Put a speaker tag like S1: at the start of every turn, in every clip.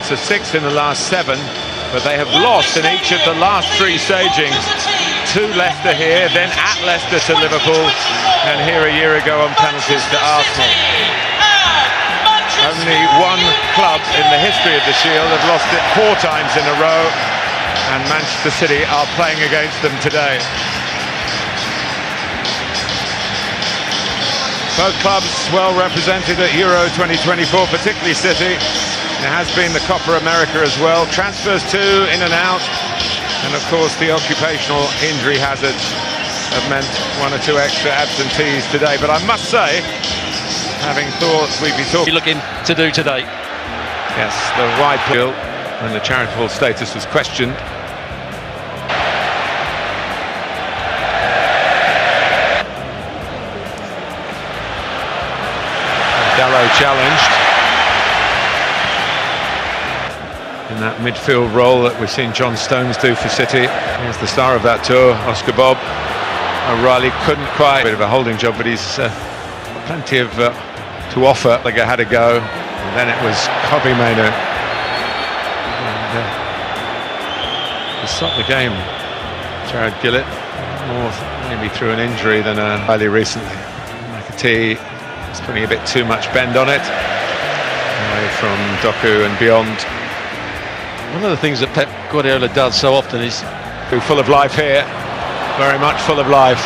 S1: points, so 6 in the last 7, but they have lost in each of the last 3 stagings. To Leicester here, then at Leicester to Liverpool, and here a year ago on penalties to Arsenal. Only one club in the history of the Shield have lost it 4 times in a row, and Manchester City are playing against them today. Both clubs well represented at Euro 2024, particularly City. There has been the Copa America as well. Transfers too, in and out. And of course the occupational injury hazards have meant 1 or 2 extra absentees today. But I must say, having thought we'd be talking...
S2: looking to do today.
S1: Yes, the wide bill and the charitable status was questioned. Dalot challenged in that midfield role that we've seen John Stones do for City. Here's the star of that tour, Oscar Bob. O'Reilly couldn't quite, a bit of a holding job, but he's plenty of to offer. Like had a go, and then it was Kobbie Mainoo. To stop the game, Jared Gillett, more maybe through an injury than highly recently. McAtee is putting a bit too much bend on it, away from Doku and beyond.
S2: One of the things that Pep Guardiola does so often is
S1: full of life here, very much full of life.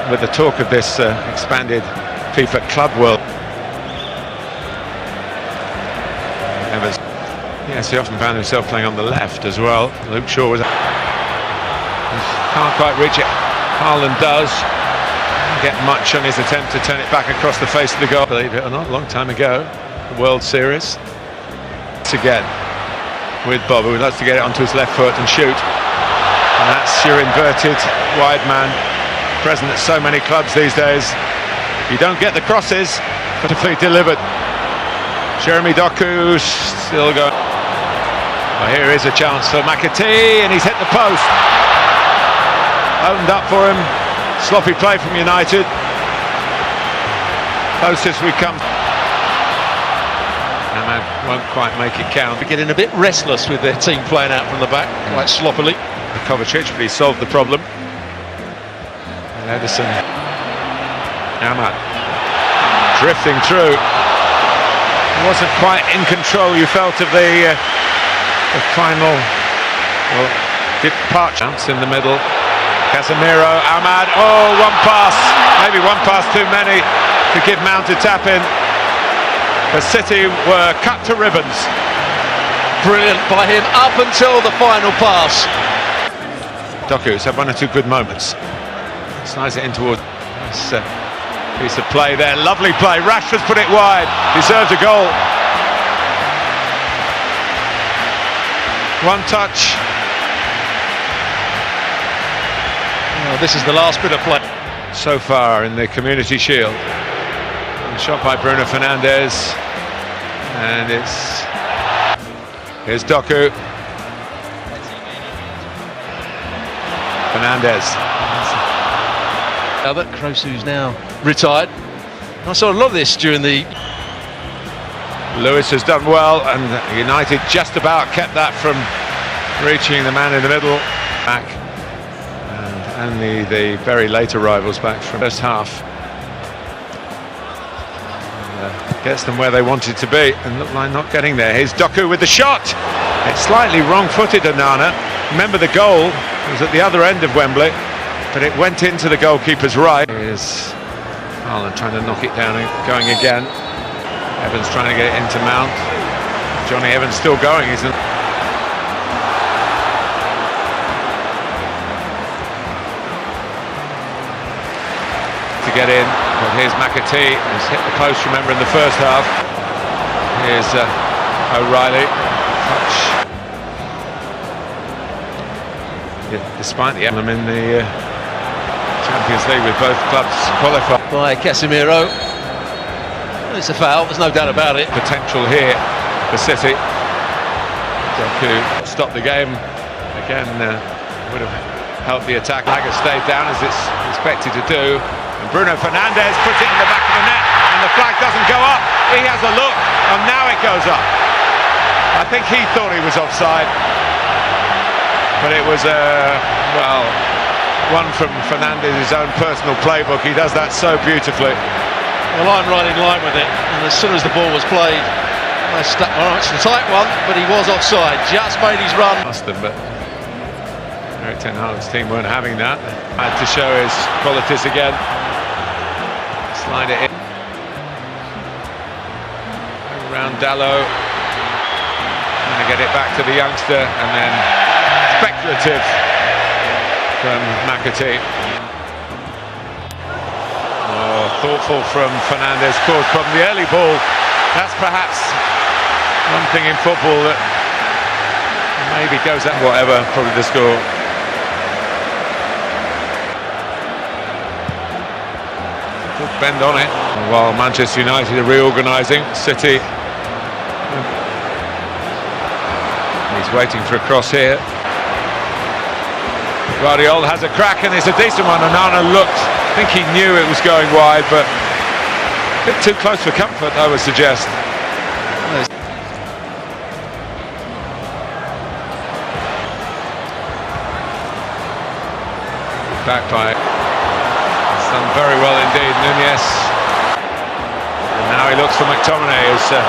S1: With the talk of this expanded FIFA club world. Evans, yes, he often found himself playing on the left as well. Luke Shaw was... can't quite reach it. Haaland does. Get much on his attempt to turn it back across the face of the goal. Believe it or not, a long time ago, the World Series. It's again with Bob, who likes to get it onto his left foot and shoot. And that's your inverted wide man, present at so many clubs these days. You don't get the crosses, beautifully delivered. Jeremy Doku still going. Well, here is a chance for McAtee, and he's hit the post. Opened up for him. Sloppy play from United. Closest we come. And won't quite make it count.
S2: They're getting a bit restless with their team playing out from the back, quite sloppily.
S1: Kovacic, but he solved the problem. And Ederson. Ahmad drifting through. He wasn't quite in control, you felt, of the final part. Chance in the middle. Casemiro, Ahmad, one pass, maybe one pass too many to give Mount a tap in. The City were cut to ribbons.
S2: Brilliant by him up until the final pass.
S1: Doku's had 1 or 2 good moments. Slides it in towards this piece of play there, lovely play. Rashford's put it wide, deserves a goal. One touch.
S2: This is the last bit of play
S1: so far in the Community Shield. Shot by Bruno Fernandes, and here's Doku. Fernandes.
S2: Albert Kroos, who's now retired. I saw a lot of this during the...
S1: Lewis has done well, and United just about kept that from reaching the man in the middle. Back. And the very late arrivals back from first half. Gets them where they wanted to be, and look like not getting there. Here's Doku with the shot. It's slightly wrong-footed, Onana. Remember, the goal was at the other end of Wembley, but it went into the goalkeeper's right. Here's Haaland trying to knock it down and going again. Evans trying to get it into Mount. Johnny Evans still going, isn't it? To get in, but here's McAtee, who's hit the post, remember, in the first half. Here's O'Reilly. Touch. Yeah, despite the them in the Champions League with both clubs qualified.
S2: By Casemiro. It's a foul, there's no doubt about it.
S1: Potential here for City. Doku stopped the game. Again, would have helped the attack. Lager stayed down as it's expected to do. And Bruno Fernandes puts it in the back of the net, and the flag doesn't go up. He has a look, and now it goes up. think he thought he was offside, but it was well, one from Fernandez's own personal playbook. He does that so beautifully.
S2: Well, I'm right in line with it, and as soon as the ball was played, I stuck. Well, it's a tight one, but he was offside. Just made his run.
S1: But Erik ten Hag's team weren't having that. Had to show his qualities again. Slide it in. Around Dalot. Trying to get it back to the youngster, and then speculative from McAtee. Thoughtful from Fernandez, caused problem. The early ball, that's perhaps one thing in football that maybe goes at whatever, probably the score. Good bend on it, while Manchester United are reorganising. City, he's waiting for a cross here. Guardiola has a crack, and it's a decent one. Onana looked, I think he knew it was going wide, but a bit too close for comfort, I would suggest. Back by, it's done very well indeed, Nunez. And now he looks for McTominay, who's a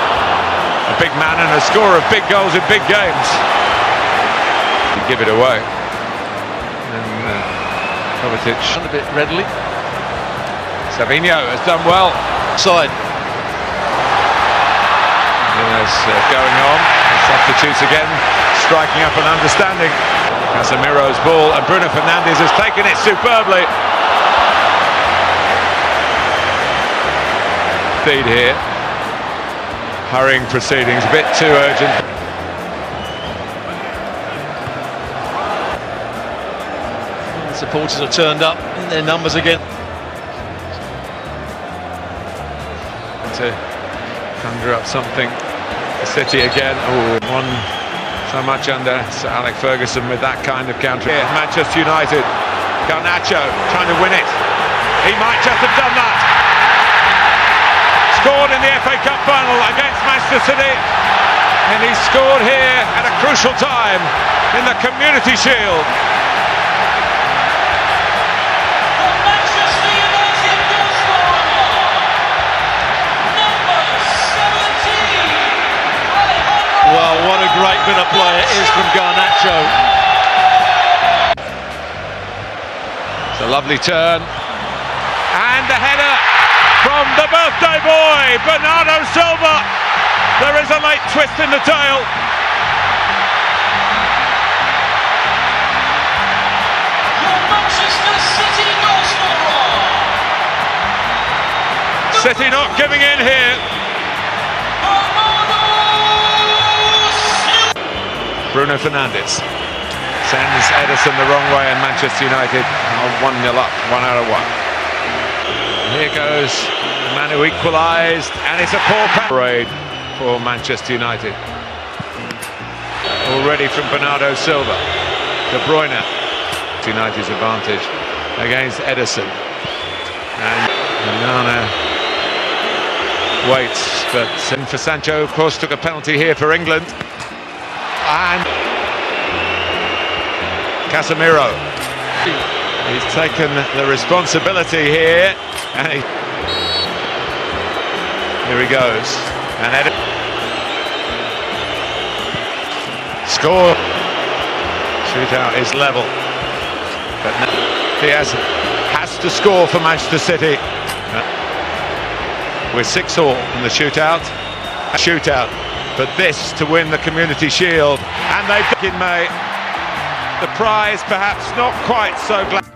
S1: big man and a scorer of big goals in big games. He'd give it away. Kovacic
S2: A bit readily.
S1: Savinho has done well.
S2: Side.
S1: Nunez going on. Substitutes again, striking up an understanding. Casemiro's ball, and Bruno Fernandes has taken it superbly. Speed here. Hurrying proceedings, a bit too urgent.
S2: Supporters have turned up in their numbers again.
S1: To conjure up something. The City again. Oh, one so much under Sir Alex Ferguson with that kind of counter. Here, Manchester United. Garnacho trying to win it. He might just have done that. Scored in the FA Cup final against Manchester City. And he scored here at a crucial time in the Community Shield.
S2: Well, what a great bit of play it is from Garnacho.
S1: It's a lovely turn. And the header from the birthday boy, Bernardo Silva. There is a late twist in the tail.
S3: Your Manchester City goal scorer.
S1: City not giving in here. Bruno Fernandes sends Ederson the wrong way, and Manchester United are 1-0 up, 1 out of 1. Here goes the man who equalised, and it's a poor parade for Manchester United. Already from Bernardo Silva. De Bruyne. United's advantage against Ederson. And Onana waits, but for Sancho, of course, took a penalty here for England. And Casemiro, he's taken the responsibility here, and here he goes, and score. Shootout is level, but now Diaz has to score for Manchester City. We're 6-all in the shootout. But this to win the Community Shield, and they've in May. The prize perhaps not quite so glad.